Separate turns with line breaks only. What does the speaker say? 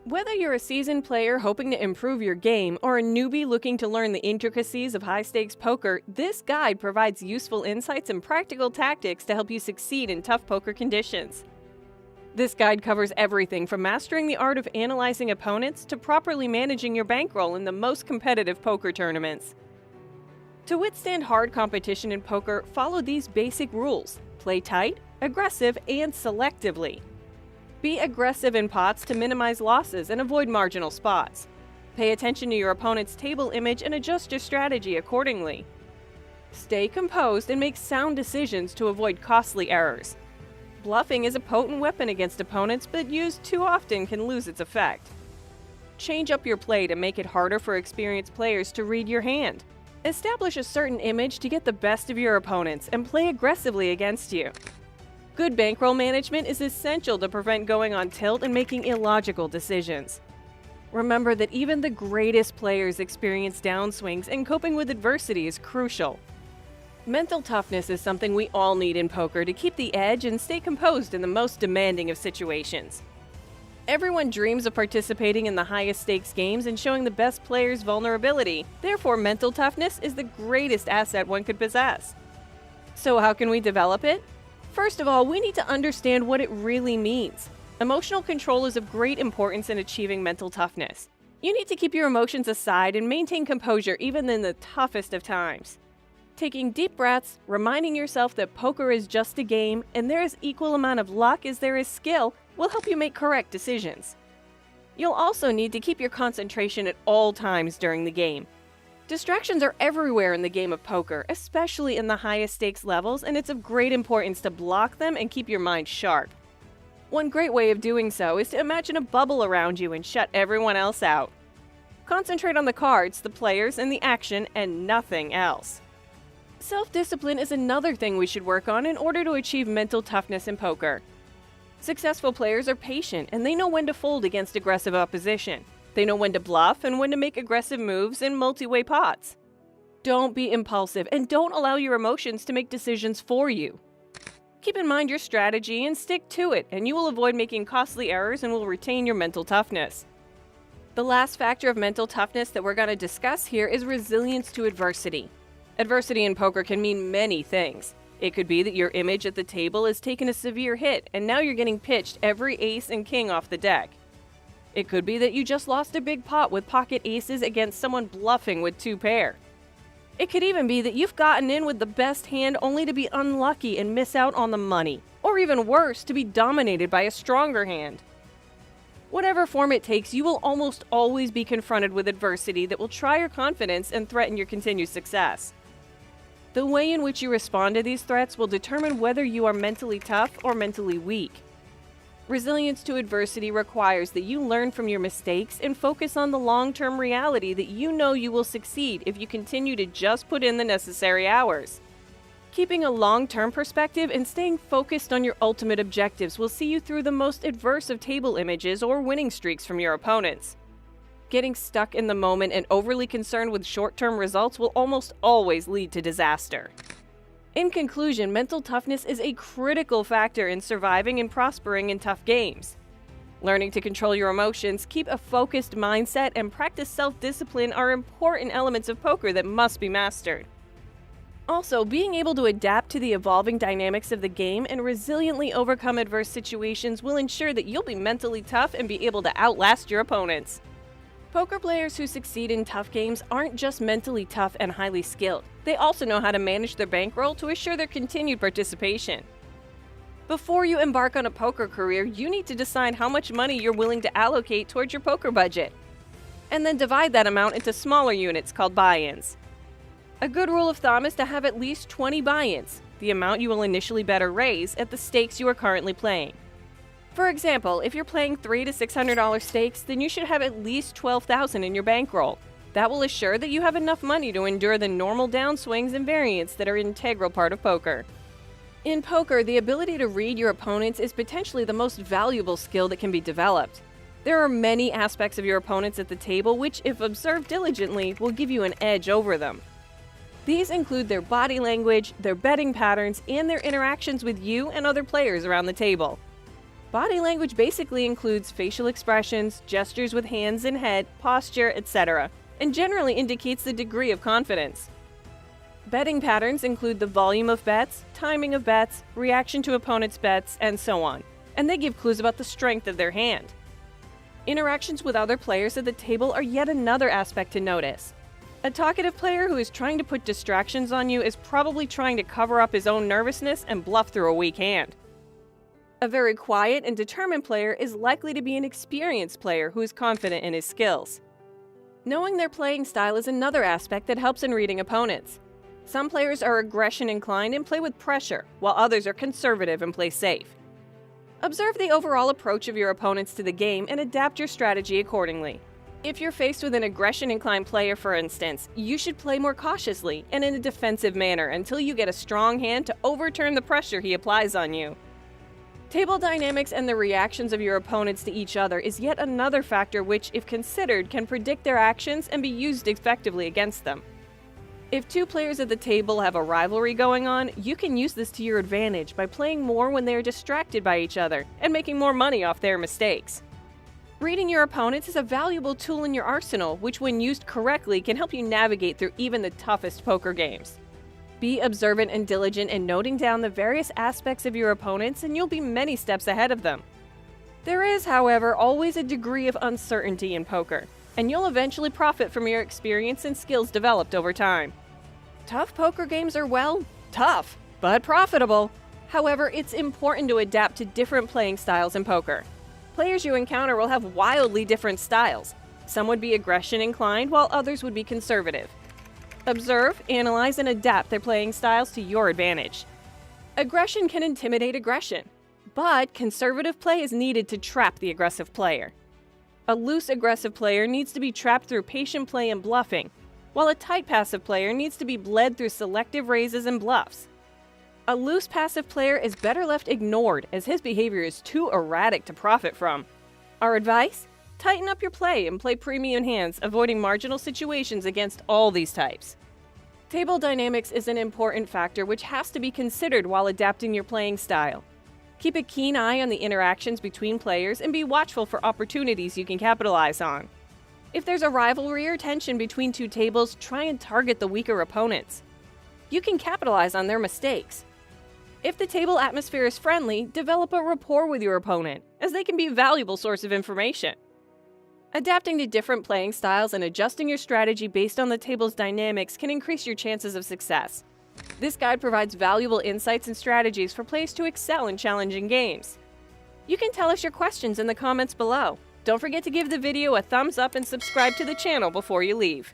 Whether you're a seasoned player hoping to improve your game or a newbie looking to learn the intricacies of high-stakes poker, this guide provides useful insights and practical tactics to help you succeed in tough poker conditions. This guide covers everything from mastering the art of analyzing opponents to properly managing your bankroll in the most competitive poker tournaments. To withstand hard competition in poker, follow these basic rules: play tight, aggressive, and selectively. Be aggressive in pots to minimize losses and avoid marginal spots. Pay attention to your opponent's table image and adjust your strategy accordingly. Stay composed and make sound decisions to avoid costly errors. Bluffing is a potent weapon against opponents, but used too often can lose its effect. Change up your play to make it harder for experienced players to read your hand. Establish a certain image to get the best of your opponents and play aggressively against you. Good bankroll management is essential to prevent going on tilt and making illogical decisions. Remember that even the greatest players experience downswings, and coping with adversity is crucial. Mental toughness is something we all need in poker to keep the edge and stay composed in the most demanding of situations. Everyone dreams of participating in the highest stakes games and showing the best players vulnerability. Therefore, mental toughness is the greatest asset one could possess. So how can we develop it? First of all, we need to understand what it really means. Emotional control is of great importance in achieving mental toughness. You need to keep your emotions aside and maintain composure even in the toughest of times. Taking deep breaths, reminding yourself that poker is just a game and there is equal amount of luck as there is skill, will help you make correct decisions. You'll also need to keep your concentration at all times during the game. Distractions are everywhere in the game of poker, especially in the highest stakes levels, and it's of great importance to block them and keep your mind sharp. One great way of doing so is to imagine a bubble around you and shut everyone else out. Concentrate on the cards, the players, and the action, and nothing else. Self-discipline is another thing we should work on in order to achieve mental toughness in poker. Successful players are patient, and they know when to fold against aggressive opposition. They know when to bluff and when to make aggressive moves in multi-way pots. Don't be impulsive and don't allow your emotions to make decisions for you. Keep in mind your strategy and stick to it, and you will avoid making costly errors and will retain your mental toughness. The last factor of mental toughness that we're going to discuss here is resilience to adversity. Adversity in poker can mean many things. It could be that your image at the table has taken a severe hit and now you're getting pitched every ace and king off the deck. It could be that you just lost a big pot with pocket aces against someone bluffing with two pair. It could even be that you've gotten in with the best hand only to be unlucky and miss out on the money, or even worse, to be dominated by a stronger hand. Whatever form it takes, you will almost always be confronted with adversity that will try your confidence and threaten your continued success. The way in which you respond to these threats will determine whether you are mentally tough or mentally weak. Resilience to adversity requires that you learn from your mistakes and focus on the long-term reality that you know you will succeed if you continue to just put in the necessary hours. Keeping a long-term perspective and staying focused on your ultimate objectives will see you through the most adverse of table images or winning streaks from your opponents. Getting stuck in the moment and overly concerned with short-term results will almost always lead to disaster. In conclusion, mental toughness is a critical factor in surviving and prospering in tough games. Learning to control your emotions, keep a focused mindset, and practice self-discipline are important elements of poker that must be mastered. Also, being able to adapt to the evolving dynamics of the game and resiliently overcome adverse situations will ensure that you'll be mentally tough and be able to outlast your opponents. Poker players who succeed in tough games aren't just mentally tough and highly skilled. They also know how to manage their bankroll to assure their continued participation. Before you embark on a poker career, you need to decide how much money you're willing to allocate towards your poker budget, and then divide that amount into smaller units called buy-ins. A good rule of thumb is to have at least 20 buy-ins, the amount you will initially bet or raise at the stakes you are currently playing. For example, if you're playing $300 to $600 stakes, then you should have at least $12,000 in your bankroll. That will assure that you have enough money to endure the normal downswings and variance that are an integral part of poker. In poker, the ability to read your opponents is potentially the most valuable skill that can be developed. There are many aspects of your opponents at the table which, if observed diligently, will give you an edge over them. These include their body language, their betting patterns, and their interactions with you and other players around the table. Body language basically includes facial expressions, gestures with hands and head, posture, etc., and generally indicates the degree of confidence. Betting patterns include the volume of bets, timing of bets, reaction to opponents' bets, and so on, and they give clues about the strength of their hand. Interactions with other players at the table are yet another aspect to notice. A talkative player who is trying to put distractions on you is probably trying to cover up his own nervousness and bluff through a weak hand. A very quiet and determined player is likely to be an experienced player who is confident in his skills. Knowing their playing style is another aspect that helps in reading opponents. Some players are aggression inclined and play with pressure, while others are conservative and play safe. Observe the overall approach of your opponents to the game and adapt your strategy accordingly. If you're faced with an aggression-inclined player, for instance, you should play more cautiously and in a defensive manner until you get a strong hand to overturn the pressure he applies on you. Table dynamics and the reactions of your opponents to each other is yet another factor which, if considered, can predict their actions and be used effectively against them. If two players at the table have a rivalry going on, you can use this to your advantage by playing more when they are distracted by each other and making more money off their mistakes. Reading your opponents is a valuable tool in your arsenal, which when used correctly can help you navigate through even the toughest poker games. Be observant and diligent in noting down the various aspects of your opponents and you'll be many steps ahead of them. There is, however, always a degree of uncertainty in poker, and you'll eventually profit from your experience and skills developed over time. Tough poker games are, well, tough, but profitable. However, it's important to adapt to different playing styles in poker. Players you encounter will have wildly different styles. Some would be aggression inclined, while others would be conservative. Observe, analyze, and adapt their playing styles to your advantage. Aggression can intimidate aggression, but conservative play is needed to trap the aggressive player. A loose aggressive player needs to be trapped through patient play and bluffing, while a tight passive player needs to be bled through selective raises and bluffs. A loose passive player is better left ignored as his behavior is too erratic to profit from. Our advice? Tighten up your play and play premium hands, avoiding marginal situations against all these types. Table dynamics is an important factor which has to be considered while adapting your playing style. Keep a keen eye on the interactions between players and be watchful for opportunities you can capitalize on. If there's a rivalry or tension between two tables, try and target the weaker opponents. You can capitalize on their mistakes. If the table atmosphere is friendly, develop a rapport with your opponent, as they can be a valuable source of information. Adapting to different playing styles and adjusting your strategy based on the table's dynamics can increase your chances of success. This guide provides valuable insights and strategies for players to excel in challenging games. You can tell us your questions in the comments below. Don't forget to give the video a thumbs up and subscribe to the channel before you leave.